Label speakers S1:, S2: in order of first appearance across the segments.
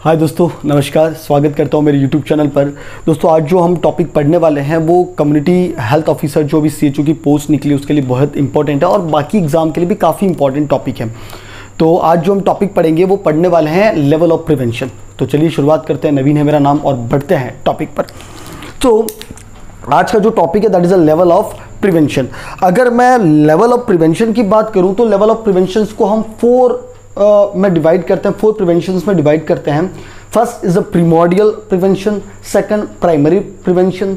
S1: हाय दोस्तों, नमस्कार। स्वागत करता हूं मेरे YouTube चैनल पर। दोस्तों, आज जो हम टॉपिक पढ़ने वाले हैं वो कम्युनिटी हेल्थ ऑफिसर जो भी CHO की पोस्ट निकली उसके लिए बहुत इंपॉर्टेंट है और बाकी एग्जाम के लिए भी काफ़ी इंपॉर्टेंट टॉपिक है। तो आज जो हम टॉपिक पढ़ेंगे वो पढ़ने वाले हैं लेवल ऑफ प्रिवेंशन। तो चलिए शुरुआत करते हैं। नवीन है मेरा नाम और बढ़ते हैं टॉपिक पर। तो आज का जो टॉपिक है that is a level of prevention. अगर मैं लेवल ऑफ प्रिवेंशन की बात करूँ तो लेवल ऑफ प्रिवेंशन को हम में डिवाइड करते हैं, 4 प्रिवेंशंस में डिवाइड करते हैं। First is a primordial prevention, second primary prevention,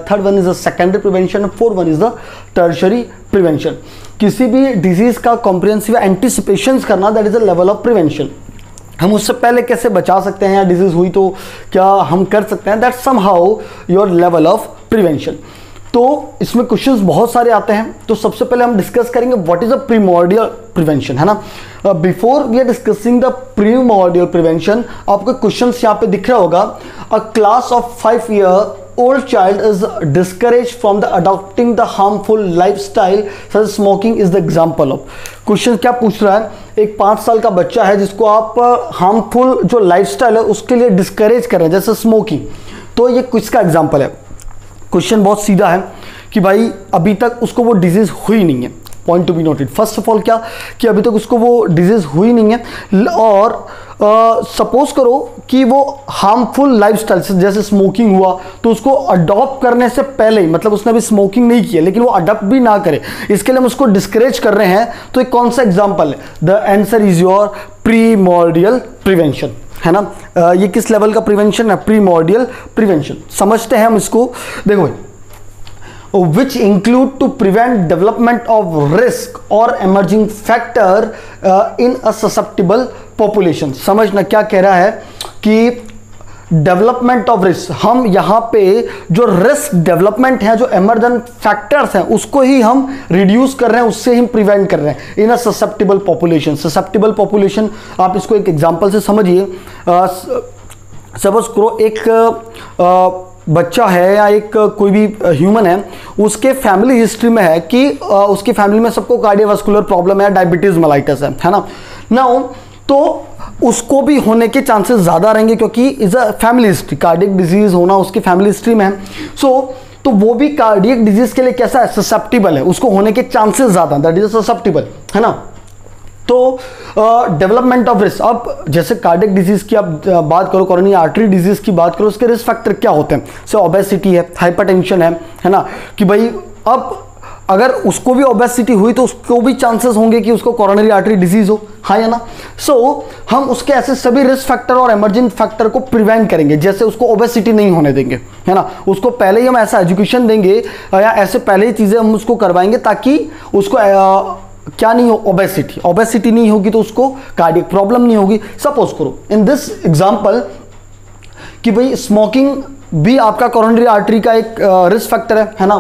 S1: third one is a secondary prevention, fourth one is the tertiary prevention. किसी भी डिजीज का कॉम्प्रिहेंसिव एंटिसिपेशन करना that is a level of prevention. हम उससे पहले कैसे बचा सकते हैं या डिजीज हुई तो क्या हम कर सकते हैं, that somehow your level of prevention. तो इसमें क्वेश्चंस बहुत सारे आते हैं। तो सबसे पहले हम डिस्कस करेंगे what is a primordial prevention, है ना। Before we are discussing the primordial prevention, आपको क्वेश्चंस यहाँ पे दिख रहा होगा। A class of 5 year old child is discouraged from the adopting the harmful lifestyle such as smoking is the example of। Question क्या पूछ रहा है, एक 5 साल का बच्चा है जिसको आप हार्मफुल जो लाइफस्टाइल है उसके लिए डिस्करेज कर रहे हैं, जैसे स्मोकिंग। तो ये किसका एग्जाम्पल है। क्वेश्चन बहुत सीधा है कि भाई अभी तक उसको वो डिजीज हुई नहीं है। Point to be noted, first of all क्या कि अभी तक उसको वो डिजीज हुई नहीं है और सपोज करो कि वो हार्मफुल लाइफस्टाइल जैसे स्मोकिंग हुआ तो उसको अडॉप्ट करने से पहले ही, मतलब उसने अभी स्मोकिंग नहीं किया लेकिन वो अडॉप्ट भी ना करे, इसके लिए हम उसको डिस्करेज कर रहे हैं। तो एक कौन सा एग्जाम्पल है, the answer is your primordial prevention, है ना। ये किस लेवल का प्रिवेंशन है, प्रीमोर्डियल प्रिवेंशन। समझते हैं हम इसको। देखो, which include to prevent development of risk or emerging factor in a susceptible population। समझना क्या कह रहा है कि डेवलपमेंट ऑफ रिस्क, हम यहाँ पे जो रिस्क डेवलपमेंट है, जो एमरजेंट फैक्टर्स हैं उसको ही हम रिड्यूस कर रहे हैं, उससे ही प्रिवेंट कर रहे हैं इन अ ससेप्टिबल पॉपुलेशन। ससेप्टिबल पॉपुलेशन आप इसको एक एग्जांपल से समझिए। सपोज करो एक बच्चा है या एक कोई भी ह्यूमन है, उसके फैमिली हिस्ट्री में है कि उसकी फैमिली में सबको कार्डियोवास्कुलर प्रॉब्लम है, डायबिटीज मेलाइटिस है ना। नाउ तो उसको भी होने के चांसेस ज़्यादा रहेंगे क्योंकि is a family history, cardiac disease होना उसकी फैमिली हिस्ट्री में है। तो वो भी कार्डियक डिजीज के लिए कैसा है, ससेप्टिबल है, उसको होने के चांसेस ज़्यादा, दैट इज ससेप्टिबल, है ना। तो डेवलपमेंट ऑफ रिस्क, अब जैसे कार्डियक डिजीज की आप बात करो, कोरोनरी आर्टरी डिजीज की बात करो, उसके रिस्क फैक्टर क्या होते हैं, जैसे ओबेसिटी है, हाइपरटेंशन है ना। कि भाई अब अगर उसको भी ओबेसिटी हुई तो उसको भी चांसेस होंगे कि उसको कोरोनरी आर्टरी डिजीज हो, हाँ या ना। सो हम उसके ऐसे सभी रिस्क फैक्टर और इमर्जिंग फैक्टर को प्रिवेंट करेंगे, जैसे उसको ओबेसिटी नहीं होने देंगे, है ना। उसको पहले ही हम ऐसा एजुकेशन देंगे या ऐसे पहले ही चीज़ें हम उसको करवाएंगे ताकि उसको क्या नहीं हो, ओबेसिटी नहीं होगी तो उसको कार्डियक प्रॉब्लम नहीं होगी। सपोज करो इन दिस एग्जांपल कि भाई स्मोकिंग भी आपका कोरोनरी आर्टरी का एक रिस्क फैक्टर है ना,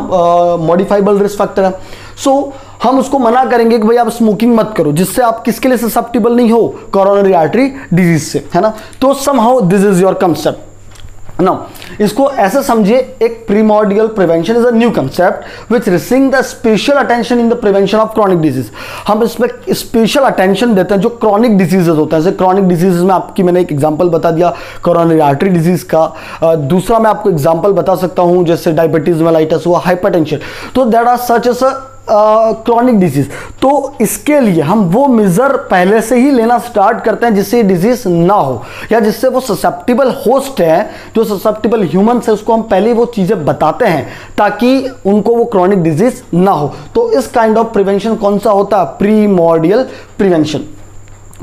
S1: मॉडिफाइबल रिस्क फैक्टर है। सो हम उसको मना करेंगे कि भाई आप स्मोकिंग मत करो, जिससे आप किसके लिए ससेप्टिबल नहीं हो, कोरोनरी आर्टरी डिजीज से, है ना। तो somehow this is your concept. Now इसको ऐसे समझिए, एक primordial prevention is a new concept which receiving the special attention in the prevention of chronic disease. हम इसमें स्पेशल अटेंशन देते हैं जो क्रॉनिक डिजीजेज होते हैं। जैसे क्रॉनिक डिजीजेज में आपकी मैंने एक एग्जांपल बता दिया कोरोनरी आर्टरी डिजीज का। दूसरा मैं आपको एग्जांपल बता सकता हूं जैसे डायबिटीज मेलाइटिस हुआ, हाइपरटेंशन। तो that are such as chronic disease. तो इसके लिए हम वो मेजर पहले से ही लेना स्टार्ट करते हैं जिससे डिजीज ना हो, या जिससे वो ससेप्टिबल होस्ट है, जो ससेप्टिबल ह्यूमन है, उसको हम पहले वो चीजें बताते हैं ताकि उनको वो क्रॉनिक डिजीज ना हो। तो इस काइंड ऑफ प्रिवेंशन कौन सा होता है, प्रीमोर्डियल प्रिवेंशन।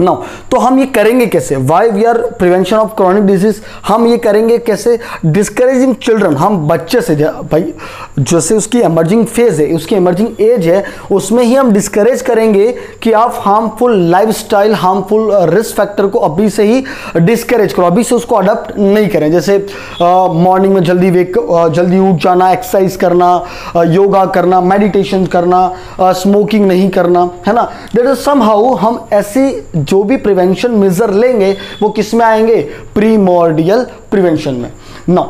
S1: नाउ तो हम ये करेंगे कैसे, why we are prevention of chronic disease, हम ये करेंगे कैसे, डिस्करेजिंग चिल्ड्रन। हम बच्चे से भाई जैसे उसकी एमर्जिंग फेज है, उसकी एमर्जिंग एज है, उसमें ही हम डिस्करेज करेंगे कि आप harmful lifestyle, harmful risk factor को अभी से ही डिस्करेज करो, अभी से उसको अडॉप्ट नहीं करें। जैसे मॉर्निंग में जल्दी उठ जाना, एक्सरसाइज करना, योगा करना, मेडिटेशन करना, स्मोकिंग नहीं करना, है ना। दैट इज समहाउ हम ऐसी जो भी प्रिवेंशन मेजर लेंगे वो किस में आएंगे, प्रीमोर्डियल प्रिवेंशन में। नाउ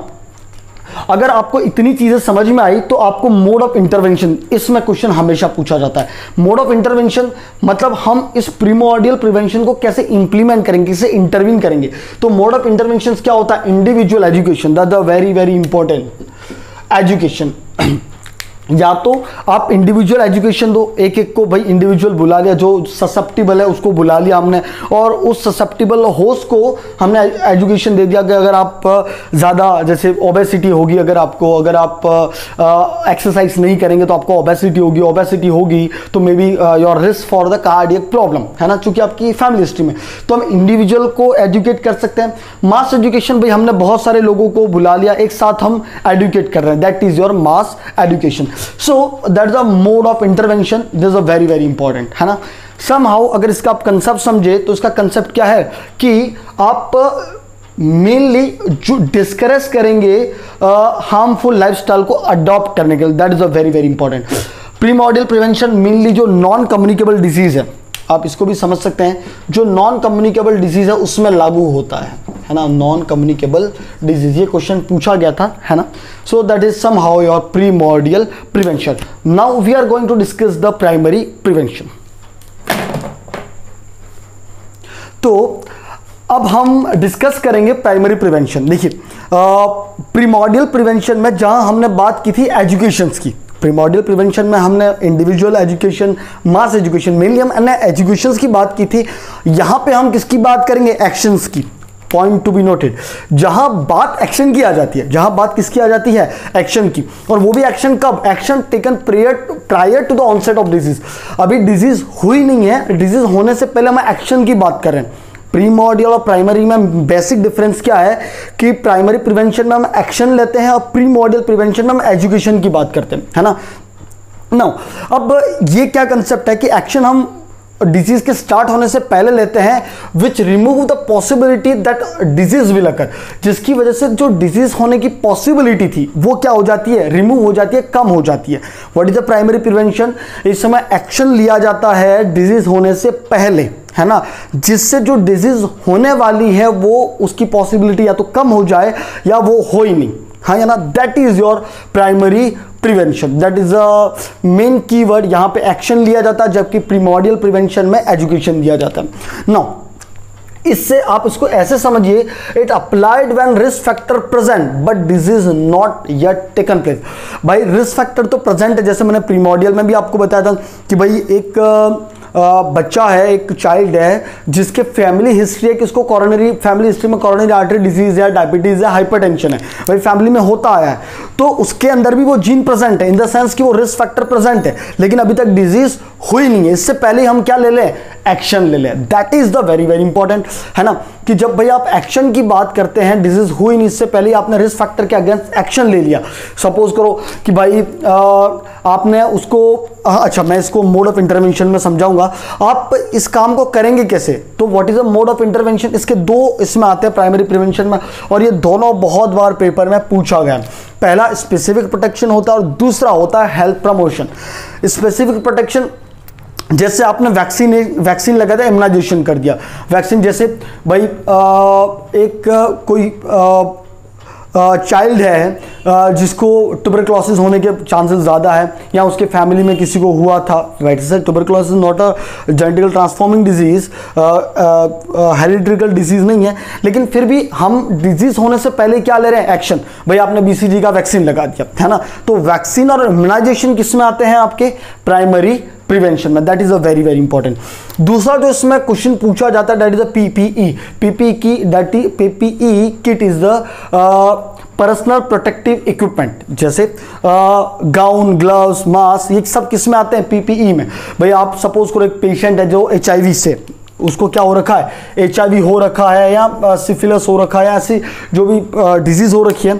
S1: अगर आपको इतनी चीजें समझ में आई तो आपको मोड ऑफ इंटरवेंशन, इसमें क्वेश्चन हमेशा पूछा जाता है। मोड ऑफ इंटरवेंशन मतलब हम इस प्रीमोर्डियल प्रिवेंशन को कैसे इंप्लीमेंट करेंगे, कैसे इंटरवीन करेंगे। तो मोड ऑफ इंटरवेंशन क्या होता है? Individual education, that the very very important education. या तो आप इंडिविजुअल एजुकेशन दो, एक एक को भाई इंडिविजुअल बुला लिया, जो ससेप्टिबल है उसको बुला लिया हमने, और उस ससेप्टिबल होस्ट को हमने एजुकेशन दे दिया कि अगर आप ज़्यादा जैसे ओबेसिटी होगी, अगर आप एक्सरसाइज नहीं करेंगे तो आपको ओबेसिटी होगी तो may be your risk for the cardiac problem, है ना, चूंकि आपकी फैमिली हिस्ट्री में। तो हम इंडिविजुअल को एजुकेट कर सकते हैं। मास एजुकेशन, भाई हमने बहुत सारे लोगों को बुला लिया, एक साथ हम एजुकेट कर रहे हैं, that is your mass education. So that's the mode of intervention. This is a very very important, है ना। somehow अगर इसका आप कंसेप्ट समझे तो इसका कंसेप्ट क्या है कि आप मेनली जो डिस्करेज करेंगे हार्मफुल लाइफस्टाइल को अडॉप्ट करने के लिए, that is a very very important. Primordial prevention mainly जो नॉन कम्युनिकेबल डिजीज है, आप इसको भी समझ सकते हैं, जो नॉन कम्युनिकेबल डिजीज है उसमें लागू होता है ना, नॉन कम्युनिकेबल डिजीज, ये क्वेश्चन पूछा गया था, है ना। So that is somehow your primordial prevention. Now we are going to discuss the primary prevention. तो अब हम डिस्कस करेंगे प्राइमरी प्रिवेंशन। देखिए प्रीमोर्डियल प्रिवेंशन में जहां हमने बात की थी एजुकेशंस की, प्रीमोर्डियल प्रिवेंशन में हमने इंडिविजुअल एजुकेशन, मास एजुकेशन, मेनली हमने एजुकेशंस की बात की थी। यहां पे हम किसकी बात करेंगे? एक्शंस की। पॉइंट टू बी नोटेड, जहां बात एक्शन की आ जाती है, जहां बात किसकी आ जाती है? एक्शन की। और वो भी एक्शन कब? Action taken prior to the onset of disease. अभी डिजीज हुई नहीं है, डिजीज होने से पहले हम एक्शन की बात कर रहे हैं। प्रीमोर्डियल और प्राइमरी में बेसिक डिफरेंस क्या है कि प्राइमरी प्रिवेंशन में हम एक्शन लेते हैं और प्रीमोर्डियल प्रिवेंशन में हम एजुकेशन की बात करते हैं, है ना। नाउ अब ये क्या कंसेप्ट है कि एक्शन हम डिजीज के स्टार्ट होने से पहले लेते हैं, which remove the possibility that disease will occur, जिसकी वजह से जो डिजीज होने की पॉसिबिलिटी थी वो क्या हो जाती है? रिमूव हो जाती है, कम हो जाती है। What is the primary prevention? इस समय एक्शन लिया जाता है डिजीज होने से पहले, है ना, जिससे जो डिजीज होने वाली है वो उसकी पॉसिबिलिटी या तो कम हो जाए या वो हो ही नहीं, हाँ या ना। That is your primary prevention, that is a main keyword. यहां पे एक्शन लिया जाता है, जबकि प्रीमोर्डियल प्रिवेंशन में एजुकेशन दिया जाता है। नाउ इससे आप इसको ऐसे समझिए, it applied when risk factor present but disease not yet taken place. भाई रिस्क फैक्टर तो प्रेजेंट है, जैसे मैंने प्रीमोर्डियल में भी आपको बताया था कि भाई एक बच्चा है, एक चाइल्ड है जिसके फैमिली हिस्ट्री है कि उसको कोरोनरी, फैमिली हिस्ट्री में कोरोनरी आर्टरी डिजीज है, डायबिटीज है, हाइपरटेंशन है, भाई फैमिली में होता आया है, तो उसके अंदर भी वो जीन प्रेजेंट है, इन द सेंस कि वो रिस्क फैक्टर प्रेजेंट है, लेकिन अभी तक डिजीज हुई नहीं है। इससे पहले हम क्या ले लें? एक्शन ले लें। That is the very very important, है ना, कि जब भाई आप एक्शन की बात करते हैं, डिजीज हुई नहीं, इससे पहले आपने रिस्क फैक्टर के अगेंस्ट एक्शन ले लिया। सपोज करो कि भाई आपने उसको, अच्छा मैं इसको मोड ऑफ इंटरवेंशन में समझाऊंगा, आप इस काम को करेंगे कैसे। तो what is the mode of intervention? इसके दो इसमें आते हैं प्राइमरी प्रिवेंशन में, और ये दोनों बहुत बार पेपर में पूछा गया। पहला स्पेसिफिक प्रोटेक्शन होता है और दूसरा होता है हेल्थ प्रमोशन। स्पेसिफिक प्रोटेक्शन जैसे आपने वैक्सीन लगा था, इम्यूनाइजेशन कर दिया। वैक्सीन जैसे भाई एक कोई चाइल्ड है जिसको ट्यूबरक्लोसिस होने के चांसेस ज़्यादा है, या उसके फैमिली में किसी को हुआ था, वैसे tuberculosis not a genetical transforming disease, hereditary disease नहीं है, लेकिन फिर भी हम डिजीज होने से पहले क्या ले रहे हैं? एक्शन। भाई आपने BCG का वैक्सीन लगा दिया, है ना। तो वैक्सीन और इम्यूनाइजेशन किस में आते हैं? आपके प्राइमरी प्रिवेंशन में। That is a very very important. दूसरा जो इसमें क्वेश्चन पूछा जाता है, that is a PPE kit is the personal protective equipment, जैसे गाउन, ग्लव्स, मास्क, ये सब किस में आते हैं? PPE में। भाई आप सपोज करो एक पेशेंट है जो HIV से, उसको क्या हो रखा है? HIV हो रखा है, या सिफिलिस हो रखा है, ऐसी जो भी डिजीज हो रखी है,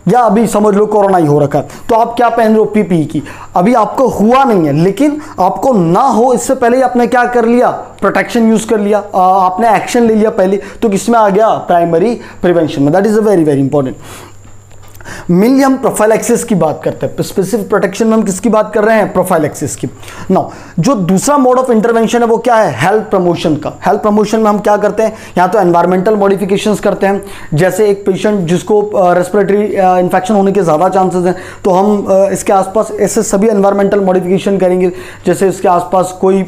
S1: या अभी समझ लो कोरोना ही हो रखा है, तो आप क्या पहन रहे हो? PPE की। अभी आपको हुआ नहीं है, लेकिन आपको ना हो इससे पहले ही आपने क्या कर लिया? प्रोटेक्शन यूज कर लिया, आपने एक्शन ले लिया पहले, तो किसमें आ गया? प्राइमरी प्रिवेंशन में। That is a very very important. Mainly हम प्रोफाइलैक्सिस की बात करते हैं, स्पेसिफिक प्रोटेक्शन में हम किसकी बात कर रहे हैं, प्रोफाइलैक्सिस की। नाउ जो दूसरा मोड ऑफ इंटरवेंशन है वो क्या है, हेल्थ प्रमोशन का। हेल्थ प्रमोशन में हम क्या करते हैं, या तो एनवायरमेंटल मॉडिफिकेशंस करते हैं, जैसे एक पेशेंट जिसको रेस्पिरेटरी इन्फेक्शन होने के ज़्यादा चांसेस हैं, तो हम इसके आसपास ऐसे सभी एनवायरमेंटल मॉडिफिकेशन करेंगे, जैसे इसके आसपास कोई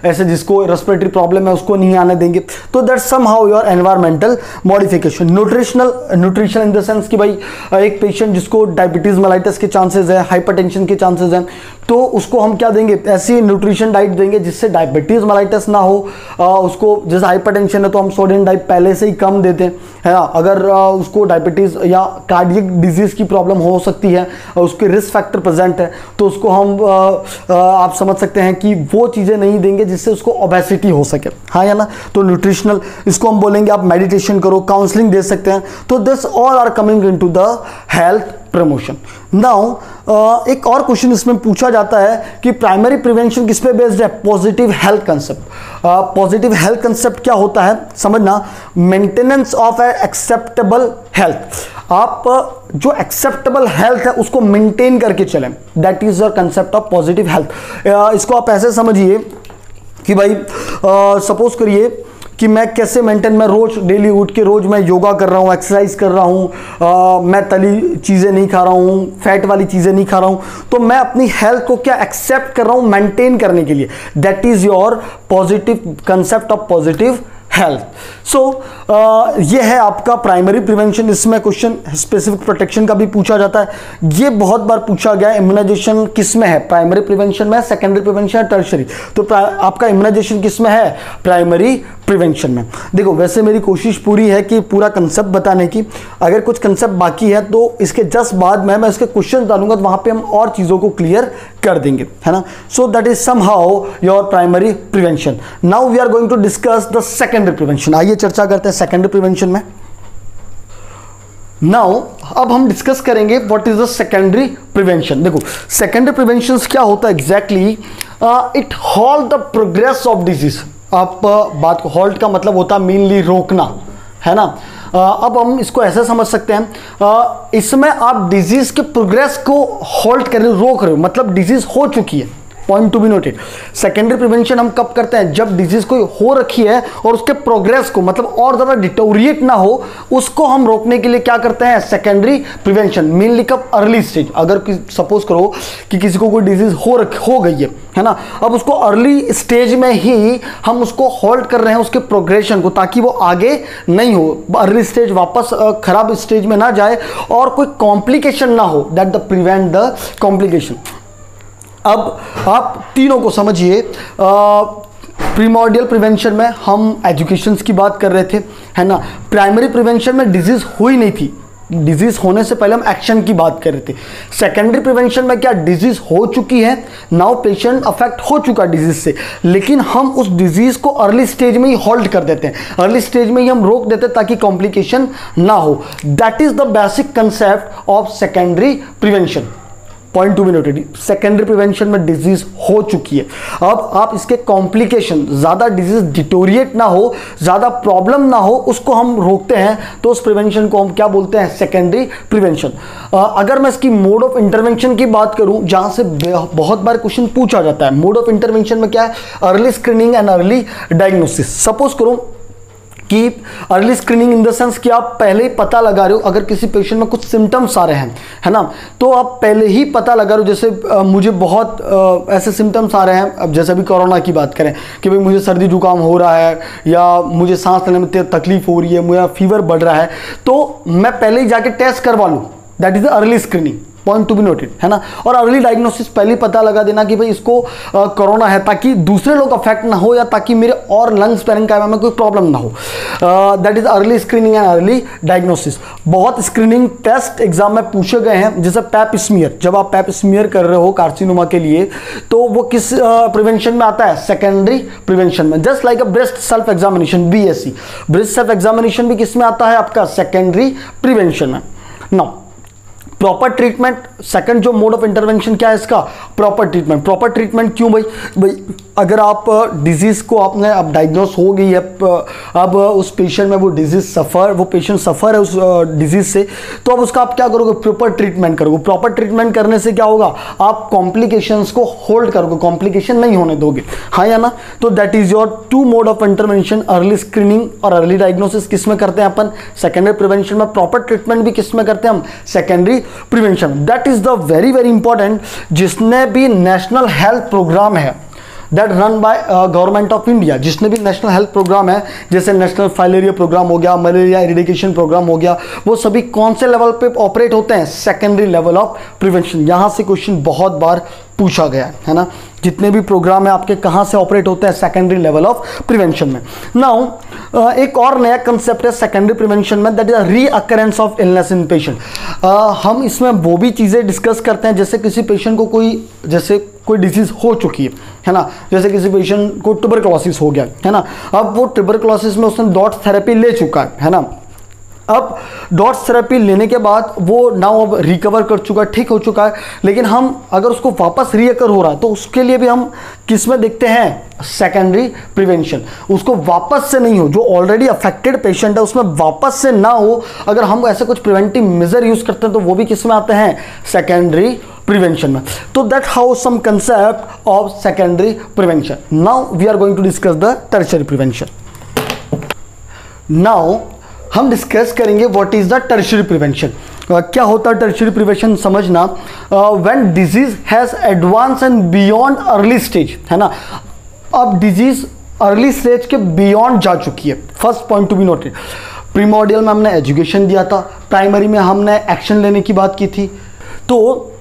S1: ऐसे जिसको रेस्पिरेटरी प्रॉब्लम है उसको नहीं आने देंगे, तो that somehow your environmental modification. Nutrition in the sense कि भाई एक पेशेंट जिसको डायबिटीज मेलाइटिस के चांसेस है, हाइपरटेंशन के चांसेस हैं, तो उसको हम क्या देंगे, ऐसी न्यूट्रिशन डाइट देंगे जिससे डायबिटीज मेलाइटिस ना हो। उसको जैसे हाइपरटेंशन है तो हम सोडियम डाइट पहले से ही कम देते हैं, है ना। अगर उसको डायबिटीज या कार्डियक डिजीज की प्रॉब्लम हो सकती है, उसके रिस्क फैक्टर प्रेजेंट है, तो उसको हम आप समझ सकते हैं कि वो चीज़ें नहीं देंगे जिससे उसको ओबेसिटी हो सके, हाँ या ना। तो न्यूट्रिशनल, इसको हम बोलेंगे आप मेडिटेशन करो, काउंसलिंग दे सकते हैं। तो this all are coming into the health promotion. Now एक और क्वेश्चन इसमें पूछा जाता है कि प्राइमरी प्रिवेंशन किस पे बेस्ड है, positive health concept. Positive health concept क्या होता है समझना, maintenance of A acceptable health. आप जो एक्सेप्टेबल हेल्थ है उसको मेंटेन करके चलें, that is the concept of positive health. इसको आप ऐसे समझिए कि भाई सपोज करिए कि मैं कैसे मेंटेन, मैं रोज डेली उठ के रोज मैं योगा कर रहा हूँ, एक्सरसाइज कर रहा हूँ, मैं तली चीज़ें नहीं खा रहा हूँ, फैट वाली चीज़ें नहीं खा रहा हूँ, तो मैं अपनी हेल्थ को क्या एक्सेप्ट कर रहा हूँ मेंटेन करने के लिए, that is your positive concept of positive health. So ये है आपका प्राइमरी प्रिवेंशन। इसमें क्वेश्चन स्पेसिफिक प्रोटेक्शन का भी पूछा जाता है, ये बहुत बार पूछा गया है। इम्यूनाइजेशन किस में है, प्राइमरी प्रिवेंशन में, सेकेंडरी प्रिवेंशन है, टर्शरी। तो आपका इम्यूनाइजेशन किस में है, प्राइमरी प्रिवेंशन में। देखो वैसे मेरी कोशिश पूरी है कि पूरा कंसेप्ट बताने की, अगर कुछ कंसेप्ट बाकी है तो इसके जस्ट बाद मैं इसके क्वेश्चन डालूंगा, तो वहां पे हम और चीज़ों को क्लियर कर देंगे, है ना। So that is somehow your primary prevention. Now we are going to discuss the secondary prevention. आइए चर्चा करते हैं सेकेंडरी प्रिवेंशन में। नाउ अब हम डिस्कस करेंगे what is the secondary prevention. देखो सेकेंडरी प्रिवेंशन क्या होता है exactly, it halt the progress of disease. आप बात को, हॉल्ट का मतलब होता है मेनली रोकना, है ना। अब हम इसको ऐसे समझ सकते हैं, इसमें आप डिजीज के प्रोग्रेस को हॉल्ट कर रहे हो, रोक रहे हो, मतलब डिजीज हो चुकी है, point to be noted. Secondary prevention हम कब करते हैं, जब डिजीज कोई हो रखी है और उसके प्रोग्रेस को, मतलब और ज्यादा डिटोरिएट ना हो, उसको हम रोकने के लिए क्या करते हैं, सेकेंडरी प्रिवेंशन। मेनली कब, अर्ली स्टेज। अगर सपोज करो कि किसी को कोई डिजीज हो गई है ना, अब उसको अर्ली स्टेज में ही हम उसको होल्ड कर रहे हैं, उसके प्रोग्रेशन को, ताकि वो आगे नहीं हो, अर्ली स्टेज वापस खराब स्टेज में ना जाए और कोई कॉम्प्लिकेशन ना हो, that the prevent the complication. अब आप तीनों को समझिए। प्रीमोर्डियल प्रिवेंशन में हम एजुकेशन की बात कर रहे थे, है ना। प्राइमरी प्रिवेंशन में डिजीज हुई नहीं थी, डिजीज होने से पहले हम एक्शन की बात कर रहे थे। सेकेंडरी प्रिवेंशन में क्या, डिजीज हो चुकी है, नाउ पेशेंट अफेक्ट हो चुका डिजीज से, लेकिन हम उस डिजीज को अर्ली स्टेज में ही होल्ड कर देते हैं, अर्ली स्टेज में ही हम रोक देते हैं ताकि कॉम्प्लिकेशन ना हो। That is the basic concept of secondary prevention. Point to be noted, secondary prevention में डिजीज हो चुकी है, अब आप इसके कॉम्प्लिकेशन, ज्यादा डिजीज डिटोरिएट ना हो, ज्यादा प्रॉब्लम ना हो, उसको हम रोकते हैं, तो उस प्रिवेंशन को हम क्या बोलते हैं, सेकेंडरी प्रिवेंशन। अगर मैं इसकी मोड ऑफ इंटरवेंशन की बात करूं, जहां से बहुत बार क्वेश्चन पूछा जाता है, मोड ऑफ इंटरवेंशन में क्या है, early screening and early diagnosis. Suppose करो कि early screening in the sense कि आप पहले ही पता लगा रहे हो, अगर किसी पेशेंट में कुछ सिम्टम्स आ रहे हैं, है ना, तो आप पहले ही पता लगा रहे हो। जैसे मुझे बहुत ऐसे सिम्टम्स आ रहे हैं, अब जैसे अभी कोरोना की बात करें कि भाई मुझे सर्दी जुकाम हो रहा है, या मुझे सांस लेने में तकलीफ हो रही है, मुझे फीवर बढ़ रहा है, तो मैं पहले ही जाके टेस्ट करवा लूँ, that is the early screening. Point to be noted, है ना। और अर्ली डायग्नोसिस, पहले पता लगा देना कि भाई इसको कोरोना है, ताकि दूसरे लोग अफेक्ट ना हो, या ताकि मेरे और लंग्स पैरेंकाइमा में कोई प्रॉब्लम ना हो। That is early screening and early diagnosis. बहुत स्क्रीनिंग टेस्ट एग्जाम में पूछे गए हैं, जैसे पैप स्मीयर। जब आप पैप स्मीयर कर रहे हो कार्सिनोमा के लिए, तो वो किस प्रिवेंशन में आता है, सेकेंडरी प्रिवेंशन में। जस्ट लाइक अ breast self examination, BSc, breast self examination भी किस में आता है, आपका सेकेंडरी प्रिवेंशन में। नाउ प्रॉपर ट्रीटमेंट, सेकंड जो मोड ऑफ इंटरवेंशन क्या है इसका, प्रॉपर ट्रीटमेंट। प्रॉपर ट्रीटमेंट क्यों भाई अगर आप डिजीज़ को आपने अब डायग्नोस हो गई है, अब उस पेशेंट में वो पेशेंट सफ़र है उस डिजीज़ से, तो अब उसका आप क्या करोगे, प्रॉपर ट्रीटमेंट करोगे। प्रॉपर ट्रीटमेंट करने से क्या होगा, आप कॉम्प्लिकेशंस को होल्ड करोगे, कॉम्प्लिकेशन नहीं होने दोगे, हाँ या ना। तो that is your 2 mode of intervention, early screening और अर्ली डायग्नोसिस किस में करते हैं अपन, सेकेंडरी प्रिवेंशन में। प्रॉपर ट्रीटमेंट भी किस में करते हैं हम, secondary prevention. That is the very very important. जिसने भी नेशनल हेल्थ प्रोग्राम है that run by government of India, जिसने भी नेशनल हेल्थ प्रोग्राम है, जैसे नेशनल फाइलेरिया प्रोग्राम हो गया, मलेरिया इरिडिकेशन प्रोग्राम हो गया, वो सभी कौन से लेवल पे ऑपरेट होते हैं, सेकेंडरी लेवल ऑफ प्रिवेंशन। यहाँ से क्वेश्चन बहुत बार पूछा गया है ना। जितने भी प्रोग्राम है आपके कहाँ से ऑपरेट होते हैं, सेकेंडरी लेवल ऑफ प्रिवेंशन में। नाउ एक और नया कंसेप्ट है सेकेंडरी प्रिवेंशन में, that is recurrence of illness in patient. हम इसमें वो भी चीज़ें डिस्कस करते हैं, जैसे किसी पेशेंट को कोई डिजीज हो चुकी है ना, जैसे किसी पेशेंट को ट्यूबरक्लोसिस हो गया है ना। अब वो ट्यूबरक्लोसिस में उसने डॉट्स थेरेपी ले चुका है ना। अब डॉट्स थेरेपी लेने के बाद वो नाउ अब रिकवर कर चुका है, ठीक हो चुका है, लेकिन हम अगर उसको वापस रीअकर हो रहा है तो उसके लिए भी हम किस में देखते हैं, सेकेंडरी प्रिवेंशन। उसको वापस से नहीं हो, जो ऑलरेडी अफेक्टेड पेशेंट है उसमें वापस से ना हो, अगर हम ऐसे कुछ प्रिवेंटिव मेजर यूज करते हैं तो वो भी किस में आते हैं, सेकेंडरी प्रिवेंशन में। तो that how some concept of secondary prevention. Now we are going to discuss the tertiary prevention. Now हम डिस्कस करेंगे what is the tertiary prevention. क्या होता है टर्शियरी प्रिवेंशन, समझना। When disease has advance and beyond early stage, है ना। अब disease early stage के बियॉन्ड जा चुकी है। First point to be noted, primordial में हमने एजुकेशन दिया था, प्राइमरी में हमने एक्शन लेने की बात की थी। तो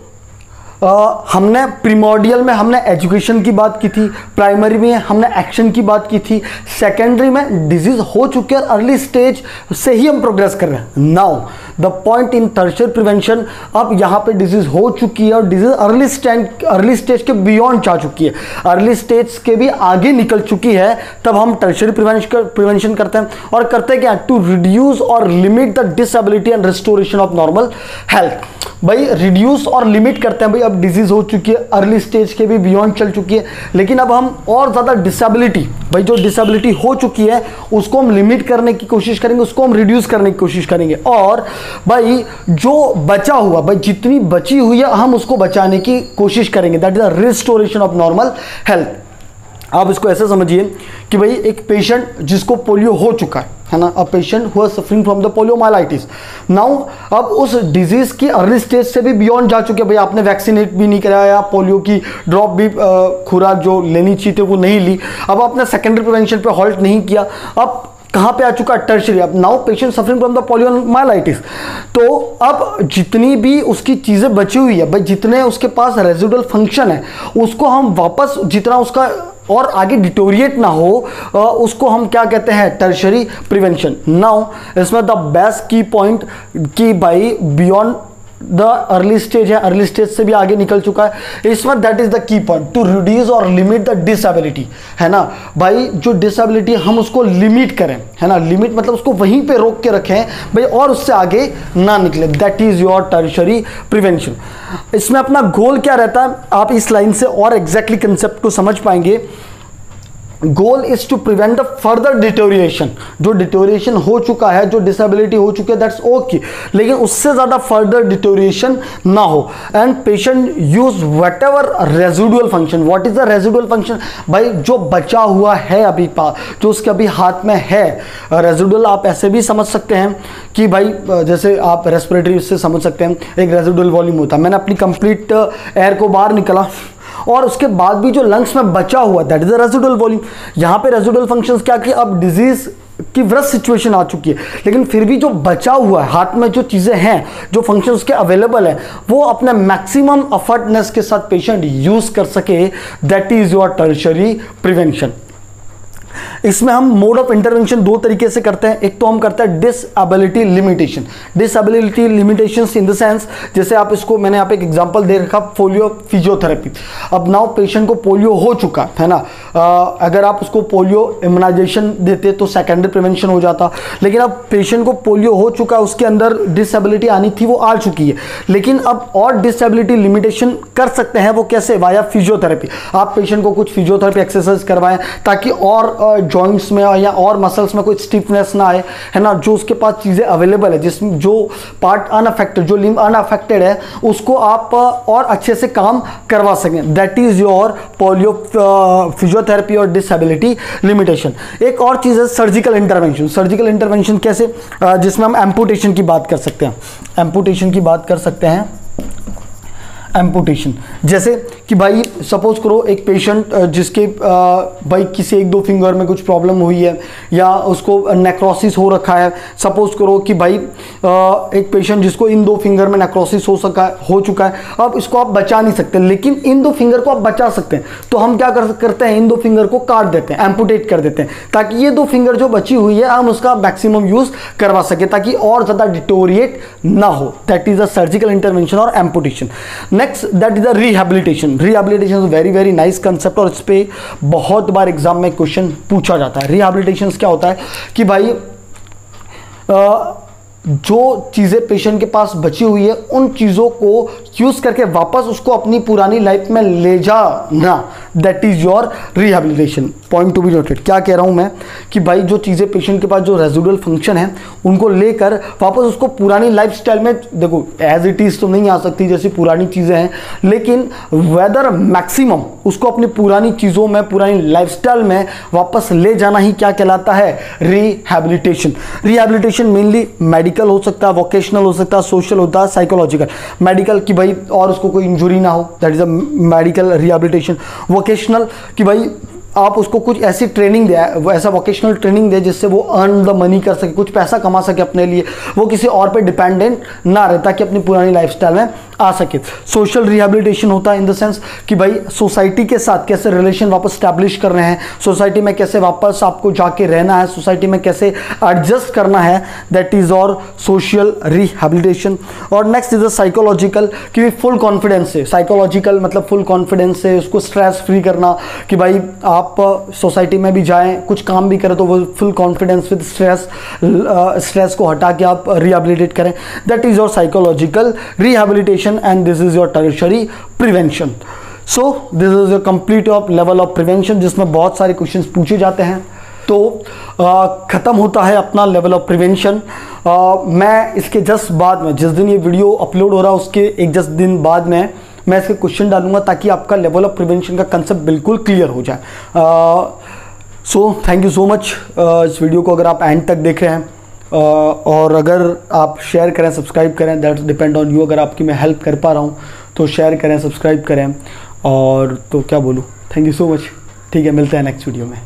S1: हमने प्रीमोडियल में हमने एजुकेशन की बात की थी, प्राइमरी में हमने एक्शन की बात की थी, सेकेंडरी में डिजीज हो चुकी है, अर्ली स्टेज से ही हम प्रोग्रेस कर रहे हैं। Now the point in tertiary prevention, अब यहाँ पे डिजीज हो चुकी है और डिजीज अर्ली स्टेज के बियॉन्ड जा चुकी है, अर्ली स्टेज के भी आगे निकल चुकी है, तब हम टर्शियरी प्रिवेंशन करते हैं। और करते क्या, टू रिड्यूस और limit the disability and restoration of normal health. भाई रिड्यूस और लिमिट करते हैं, भाई अब डिजीज हो चुकी है, अर्ली स्टेज के भी बियॉन्ड चल चुकी है, लेकिन अब हम और ज़्यादा डिसेबिलिटी, भाई जो डिसेबिलिटी हो चुकी है उसको हम लिमिट करने की कोशिश करेंगे, उसको हम रिड्यूस करने की कोशिश करेंगे। और भाई जो बचा हुआ, भाई जितनी बची हुई है हम उसको बचाने की कोशिश करेंगे, that is the restoration of normal health. आप इसको ऐसे समझिए कि भाई एक पेशेंट जिसको पोलियो हो चुका है ना, a patient who are suffering from the poliomyelitis. Now अब उस डिजीज की अर्ली स्टेज से भी बियॉन्ड जा चुके हैं, भाई आपने वैक्सीनेट भी नहीं कराया, पोलियो की ड्रॉप भी खुराक जो लेनी चाहिए थी वो नहीं ली, अब आपने सेकेंडरी प्रिवेंशन पे हॉल्ट नहीं किया, अब कहाँ पे आ चुका है, टर्शियरी। अब now patient suffering from the poliomyelitis. तो अब जितनी भी उसकी चीज़ें बची हुई है, भाई जितने उसके पास रेजिडुअल फंक्शन है उसको हम वापस, जितना उसका और आगे डिटोरिएट ना हो, उसको हम क्या कहते हैं, टर्शियरी प्रिवेंशन। नाउ इसमें द बेस्ट की पॉइंट कि भाई बियॉन्ड द अर्ली स्टेज है, अर्ली स्टेज से भी आगे निकल चुका है, इसमें that is the key point, to reduce और लिमिट द डिसेबिलिटी, है ना। भाई जो डिसेबिलिटी हम उसको लिमिट करें, है ना, लिमिट मतलब उसको वहीं पे रोक के रखें भाई, और उससे आगे ना निकले, that is your tertiary prevention. इसमें अपना गोल क्या रहता है, आप इस लाइन से और एग्जैक्टली कंसेप्ट को समझ पाएंगे। Goal is to prevent the further deterioration, जो डिटोरिएशन हो चुका है, जो डिसेबिलिटी हो चुकी है, दैट्स ओके, लेकिन उससे ज़्यादा फर्दर डिटोरिएशन ना हो। And patient use what ever residual function. What is the residual function, भाई जो बचा हुआ है अभी जो उसके अभी हाथ में है, रेजिडुअल आप ऐसे भी समझ सकते हैं कि भाई जैसे आप रेस्पिरेटरी से समझ सकते हैं, एक रेजिडुअल वॉल्यूम होता है, मैंने अपनी कंप्लीट एयर को बाहर निकला और उसके बाद भी जो लंग्स में बचा हुआ, that is the residual volume. यहाँ पे रेजिडुअल फंक्शंस क्या कि अब डिजीज की वर्स्ट सिचुएशन आ चुकी है, लेकिन फिर भी जो बचा हुआ है हार्ट में, जो चीज़ें हैं, जो फंक्शंस के अवेलेबल है, वो अपने मैक्सिमम एफर्टनेस के साथ पेशेंट यूज कर सके, that is your tertiary prevention. इसमें हम मोड ऑफ इंटरवेंशन दो तरीके से करते हैं। एक तो हम करते हैं disability limitation. Disability limitation in the sense, जैसे आप इसको, मैंने यहाँ पे एक एग्जांपल दे रखा, पोलियो फिजियोथेरेपी। अब नाउ पेशेंट को पोलियो हो चुका है ना, अगर आप उसको पोलियो इम्यूनाइजेशन देते तो सेकेंडरी प्रिवेंशन हो जाता, लेकिन अब पेशेंट को पोलियो हो चुका है, उसके अंदर डिसएबिलिटी आनी थी, वो आ चुकी है, लेकिन अब और डिसएबिलिटी लिमिटेशन कर सकते हैं। वो कैसे? Via physiotherapy. आप पेशेंट को कुछ फिजियोथेरेपी एक्सरसाइज करवाएं ताकि और जॉइंट्स में या और मसल्स में कोई स्टिफनेस ना आए, है ना, जो उसके पास चीज़ें अवेलेबल है, जिसमें जो पार्ट अनअफेक्टेड, जो लिम्ब अनअफेक्टेड है, उसको आप और अच्छे से काम करवा सकें। That is your polio physiotherapy और डिसएबिलिटी लिमिटेशन। एक और चीज़ है सर्जिकल इंटरवेंशन। सर्जिकल इंटरवेंशन कैसे? जिसमें हम एम्पुटेशन की बात कर सकते हैं। एम्पुटेशन की बात कर सकते हैं। एम्पुटेशन जैसे कि भाई सपोज करो एक पेशेंट जिसके भाई किसी एक दो फिंगर में कुछ प्रॉब्लम हुई है या उसको नेक्रोसिस हो रखा है। सपोज करो कि भाई एक पेशेंट जिसको इन दो फिंगर में नेक्रोसिस हो चुका है। अब इसको आप बचा नहीं सकते, लेकिन इन दो फिंगर को आप बचा सकते हैं। तो हम क्या करते हैं, इन दो फिंगर को काट देते हैं, एम्पुटेट कर देते हैं, ताकि ये दो फिंगर जो बची हुई है हम उसका मैक्सिमम यूज करवा सके, ताकि और ज़्यादा डिटोरिएट ना हो। That is a surgical intervention और amputation. Next that is a rehabilitation. Rehabilitation very very nice concept और इस पे बहुत बार एग्जाम में क्वेश्चन पूछा जाता है। रिहैबिलिटेशन क्या होता है कि भाई जो चीज़ें पेशेंट के पास बची हुई है उन चीज़ों को यूज़ करके वापस उसको अपनी पुरानी लाइफ में ले जाना, that is your rehabilitation. Point to be noted. क्या कह रहा हूँ मैं कि भाई जो चीज़ें पेशेंट के पास जो रेजिडुअल फंक्शन है उनको लेकर वापस उसको पुरानी लाइफस्टाइल में, देखो एज इट इज़ तो नहीं आ सकती जैसी पुरानी चीज़ें हैं, लेकिन वेदर मैक्सिमम उसको अपनी पुरानी चीज़ों में, पुरानी लाइफस्टाइल में वापस ले जाना ही क्या कहलाता है? रिहैबिलिटेशन। रिहैबिलिटेशन मेनली मेडिकल हो सकता है, वोकेशनल हो सकता है, सोशल होता है, साइकोलॉजिकल। मेडिकल कि भाई और उसको कोई इंजुरी ना हो, that is a medical rehabilitation. Vocational कि भाई आप उसको कुछ ऐसी ट्रेनिंग दे, ऐसा वोकेशनल ट्रेनिंग दे जिससे वो अर्न द मनी कर सके, कुछ पैसा कमा सके अपने लिए, वो किसी और पे डिपेंडेंट ना रहे, ताकि अपनी पुरानी लाइफस्टाइल में आ सके। सोशल रिहैबिलिटेशन होता है इन द सेंस कि भाई सोसाइटी के साथ कैसे रिलेशन वापस स्टैब्लिश कर रहे हैं, सोसाइटी में कैसे वापस आपको जाके रहना है, सोसाइटी में कैसे एडजस्ट करना है, दैट इज और सोशल रिहैबिलिटेशन। और नेक्स्ट इज अ साइकोलॉजिकल कि फुल कॉन्फिडेंस से, साइकोलॉजिकल मतलब फुल कॉन्फिडेंस से उसको स्ट्रेस फ्री करना, कि भाई आप सोसाइटी में भी जाएं, कुछ काम भी करें तो वो फुल कॉन्फिडेंस विद स्ट्रेस को हटा के आप रिहैबिलिटेट करें। That is your psychological rehabilitation and this is your tertiary prevention. So this is your complete of level of prevention जिसमें बहुत सारे क्वेश्चंस पूछे जाते हैं। तो ख़त्म होता है अपना लेवल ऑफ प्रिवेंशन। मैं इसके जस्ट बाद में, जिस दिन ये वीडियो अपलोड हो रहा है उसके एक जस्ट दिन बाद में मैं इसके क्वेश्चन डालूंगा, ताकि आपका लेवल ऑफ प्रिवेंशन का कंसेप्ट बिल्कुल क्लियर हो जाए। So thank you so much. इस वीडियो को अगर आप एंड तक देख रहे हैं और अगर आप शेयर करें, सब्सक्राइब करें, दैट्स डिपेंड ऑन यू। अगर आपकी मैं हेल्प कर पा रहा हूँ तो शेयर करें, सब्सक्राइब करें, और तो क्या बोलूँ, थैंक यू सो मच। ठीक है, मिलते हैं नेक्स्ट वीडियो में।